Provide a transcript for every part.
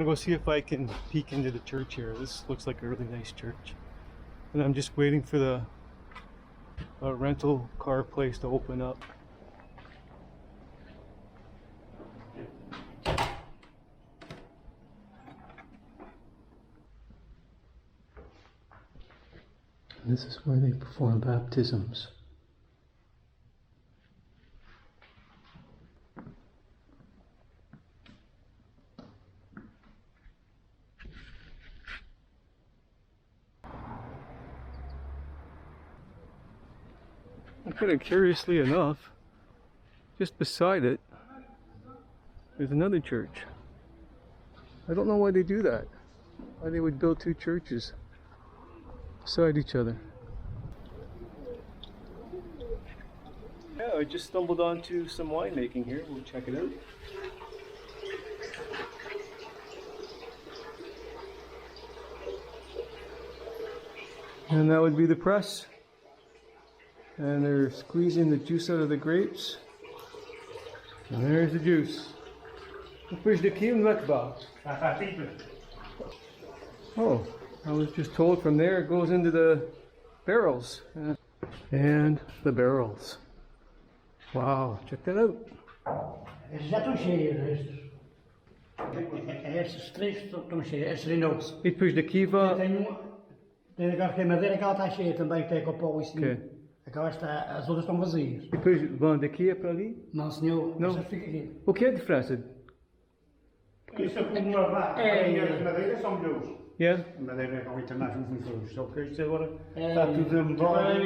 want to go see if I can peek into the church here. This looks like a really nice church. And I'm just waiting for the rental car place to open up. This is where they perform baptisms. And kind of curiously enough, just beside it, there's another church. I don't know why they do that. Why they would build two churches beside each other. Yeah, I just stumbled onto some winemaking here. We'll check it out. And that would be the press. And they're squeezing the juice out of the grapes. And there's the juice. Oh, I was just told from there it goes into the barrels. And the barrels. Wow, check that out. Estes já estão cheios, estes três estão cheios, estes rinotos. E depois daqui vai... Tem aquela que é madeira, aquela está cheia também, tem copó e assim. Aquela está, as outras estão vazias. E depois vão daqui é para ali? Não, senhor, não. Essa fica aqui. O que é a diferença? Isso é como normal. As madeiras são melhores. Yeah. A madeira é com internacional funções, só que isto agora está tudo a mudar.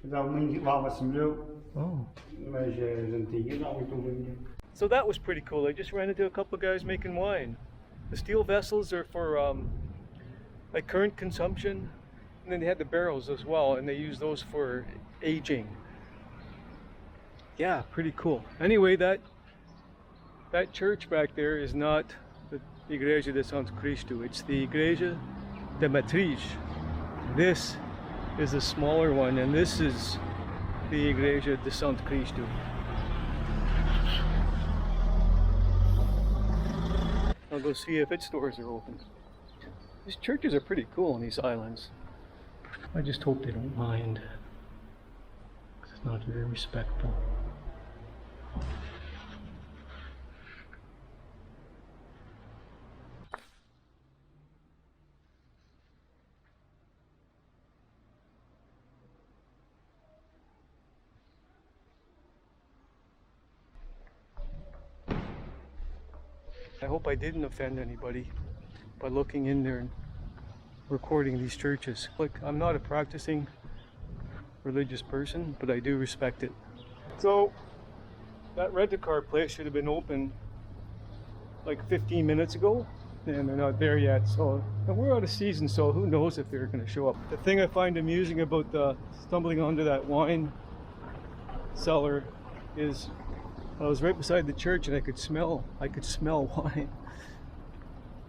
Dá uma lava-se melhor. Oh. Mas as antigas não muito melhor. So that was pretty cool. I just ran into a couple of guys making wine. The steel vessels are for like current consumption, and then they had the barrels as well, and they use those for aging. Yeah, pretty cool. Anyway, that church back there is not the Igreja de Santa Cruz. It's the Igreja de Matriz. This is a smaller one, and this is the Igreja de Santa Cruz. I'll go see if its doors are open. These churches are pretty cool on these islands. I just hope they don't mind, because it's not very respectful. I hope I didn't offend anybody by looking in there and recording these churches. Look, I'm not a practicing religious person, but I do respect it. So that rent-a-car place should have been open like 15 minutes ago, and they're not there yet. So, and we're out of season, so who knows if they're going to show up. The thing I find amusing about stumbling onto that wine cellar is I was right beside the church and I could smell wine.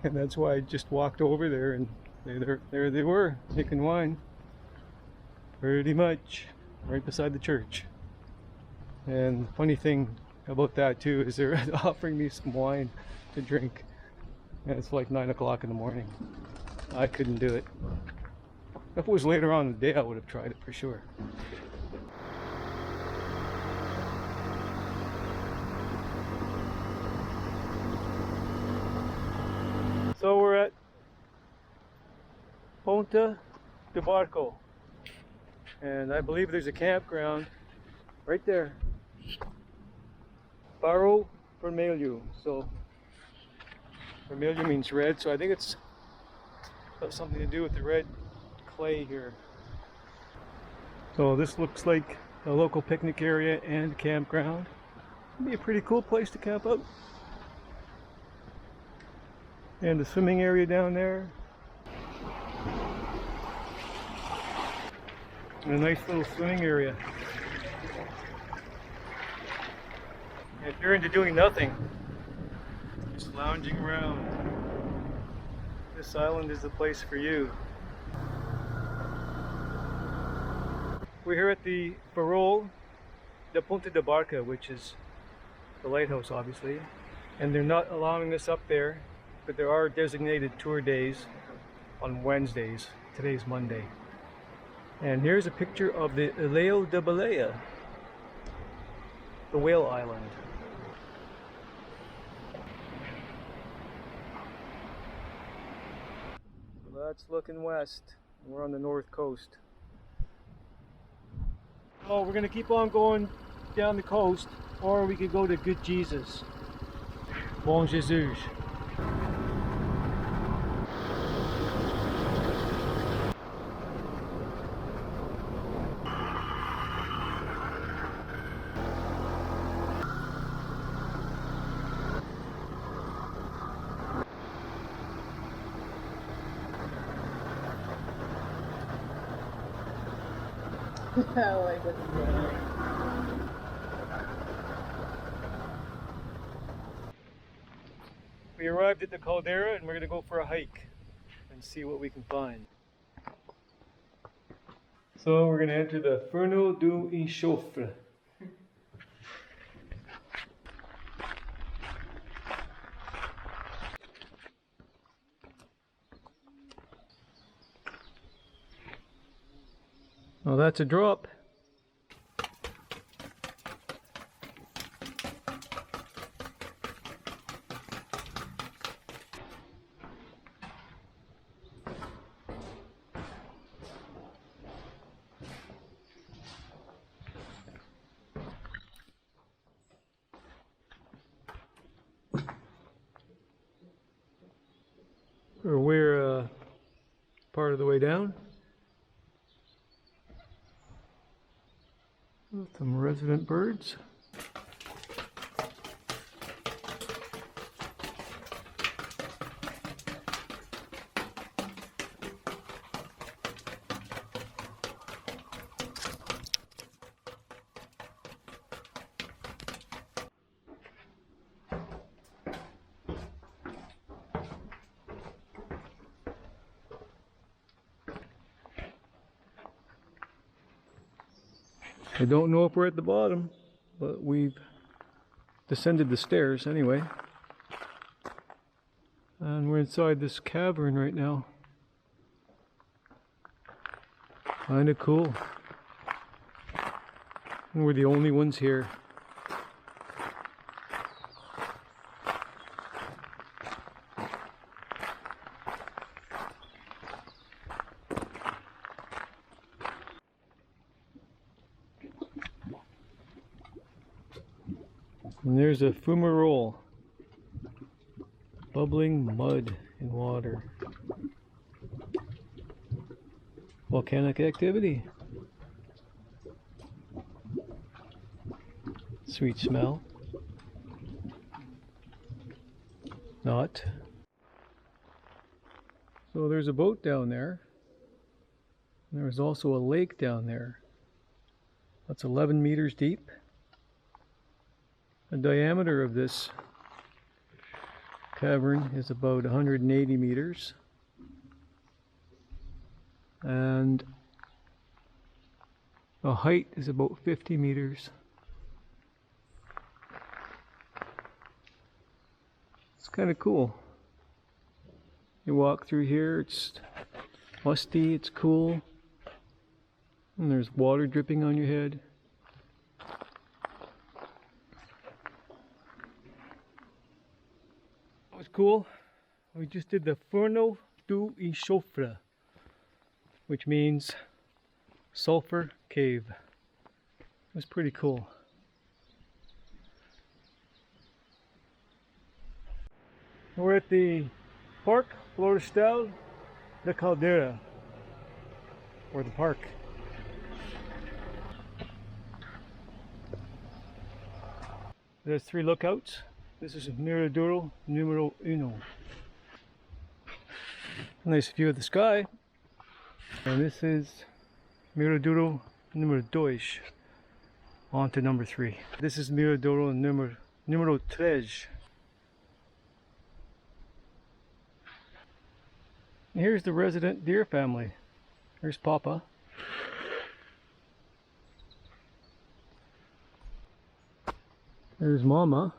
And that's why I just walked over there, and there they were, making wine. Pretty much right beside the church. And the funny thing about that too is they're offering me some wine to drink. And it's like 9 o'clock in the morning. I couldn't do it. If it was later on in the day, I would have tried it for sure. So we're at Ponta de Barco, and I believe there's a campground right there. Barro Vermelho. So vermelho means red, so I think it's got something to do with the red clay here. So this looks like a local picnic area and campground. It'd be a pretty cool place to camp out. And the swimming area down there. And a nice little swimming area. And if you're into doing nothing, just lounging around, this island is the place for you. We're here at the Farol de Ponta de Barca, which is the lighthouse, obviously. And they're not allowing us up there but there are designated tour days on Wednesdays. Today's Monday. And here's a picture of the Ileo de Balea, the whale island. That's looking west. We're on the north coast. Oh, we're gonna keep on going down the coast, or we could go to Good Jesus. Bon Jesus. We arrived at the caldera and we're going to go for a hike and see what we can find. So we're going to enter the Forno do Enxofre. Well, that's a drop. We're part of the way down. Some resident birds. I don't know if we're at the bottom, but we've descended the stairs anyway. And we're inside this cavern right now. Kinda cool. And we're the only ones here. And there's a fumarole, bubbling mud and water. Volcanic activity. Sweet smell. Not. So there's a boat down there. And there's also a lake down there. That's 11 meters deep. The diameter of this cavern is about 180 meters. And the height is about 50 meters. It's kind of cool. You walk through here, it's musty, it's cool, and there's water dripping on your head. It was cool. We just did the Forno do Enxofre, which means sulfur cave. It was pretty cool. We're at the Park Florestal da Caldera, or the park. There's 3 lookouts. This is Miradouro numero 1. Nice view of the sky. And this is Miradouro numero 2. On to number 3. This is Miradouro numero 3. Here's the resident deer family. There's Papa. There's Mama.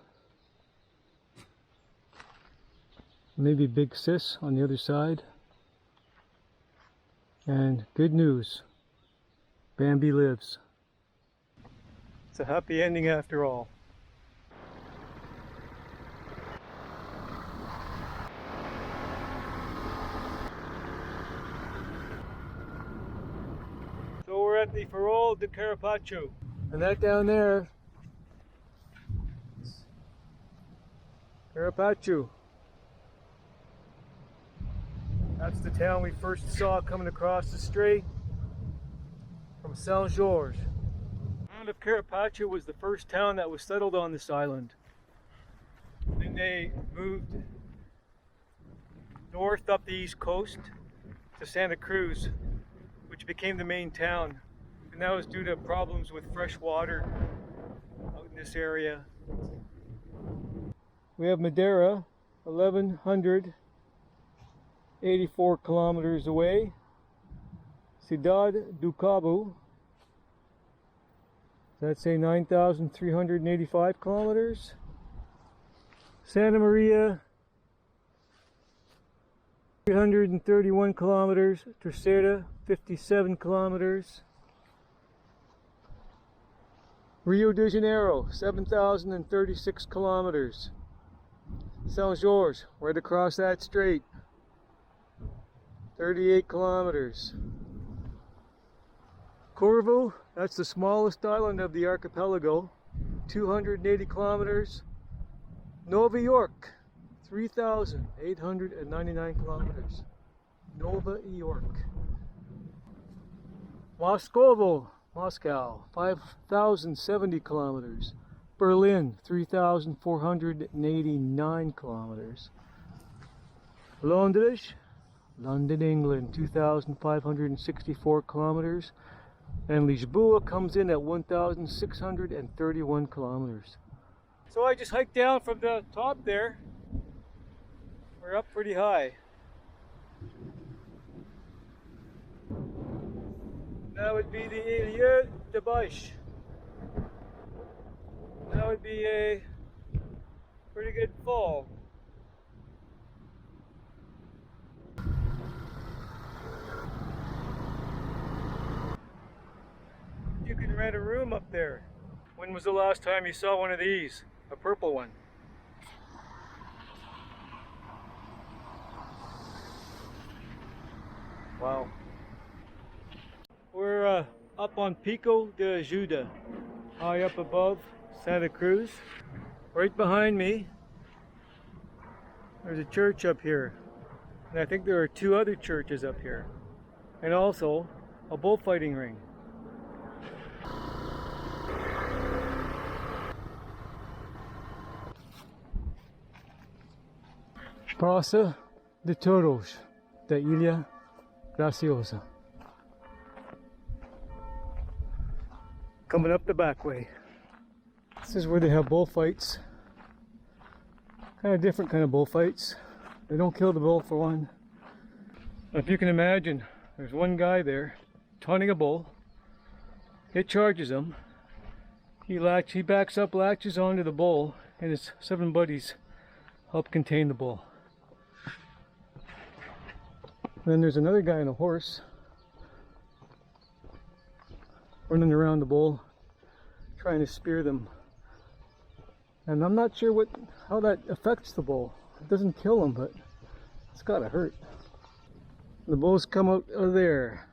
Maybe Big Sis on the other side. And good news, Bambi lives. It's a happy ending after all. So we're at the Farol de Carapaccio. And that down there, Carapaccio. That's the town we first saw coming across the strait from Saint Georges. The town of Carapaccio was the first town that was settled on this island. Then they moved north up the east coast to Santa Cruz, which became the main town. And that was due to problems with fresh water out in this area. We have Madeira, 1,184 kilometers away. Ciudad do Cabo, does that say 9,385 kilometers? Santa Maria, 331 kilometers. Terceira, 57 kilometers. Rio de Janeiro, 7,036 kilometers. Saint Georges, right across that strait, 38 kilometers. Corvo, that's the smallest island of the archipelago, 280 kilometers. Nova York, 3,899 kilometers. Nova York. Moscow, 5,070 kilometers. Berlin, 3,489 kilometers. London, England, 2,564 kilometers. And Lisboa comes in at 1,631 kilometers. So I just hiked down from the top there. We're up pretty high. That would be the Ilha de Baixo. That would be a pretty good fall. You can rent a room up there. When was the last time you saw one of these? A purple one. Wow. We're up on Pico de Ajuda, high up above Santa Cruz. Right behind me, there's a church up here. And I think there are two other churches up here. And also a bullfighting ring. Praça de Touros da Ilha Graciosa. Coming up the back way. This is where they have bullfights. Kind of different kind of bullfights. They don't kill the bull for one. If you can imagine, there's one guy there taunting a bull. It charges him. He backs up, latches onto the bull, and his 7 buddies help contain the bull. Then there's another guy on a horse running around the bull trying to spear them. And I'm not sure how that affects the bull. It doesn't kill him, but it's gotta hurt. The bulls come out of there.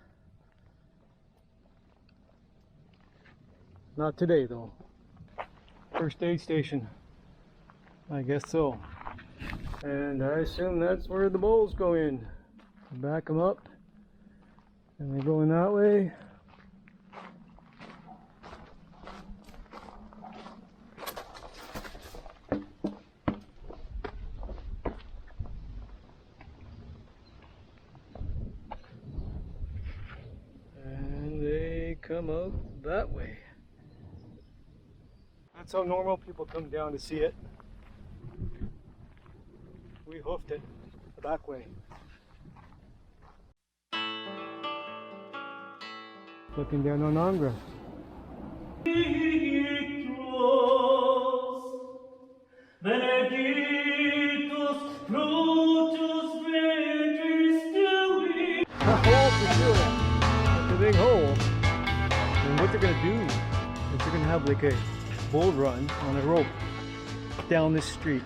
Not today though. First aid station. I guess so. And I assume that's where the bulls go in. Back them up. And they go in that way. And they come out that way. That's how normal people come down to see it. We hoofed it the back way. Looking down on Angra. Benedictus fructus ventris tui. A hole for sure. Like a big hole. And what they're gonna do is they're gonna have like a bull run on a rope down this street.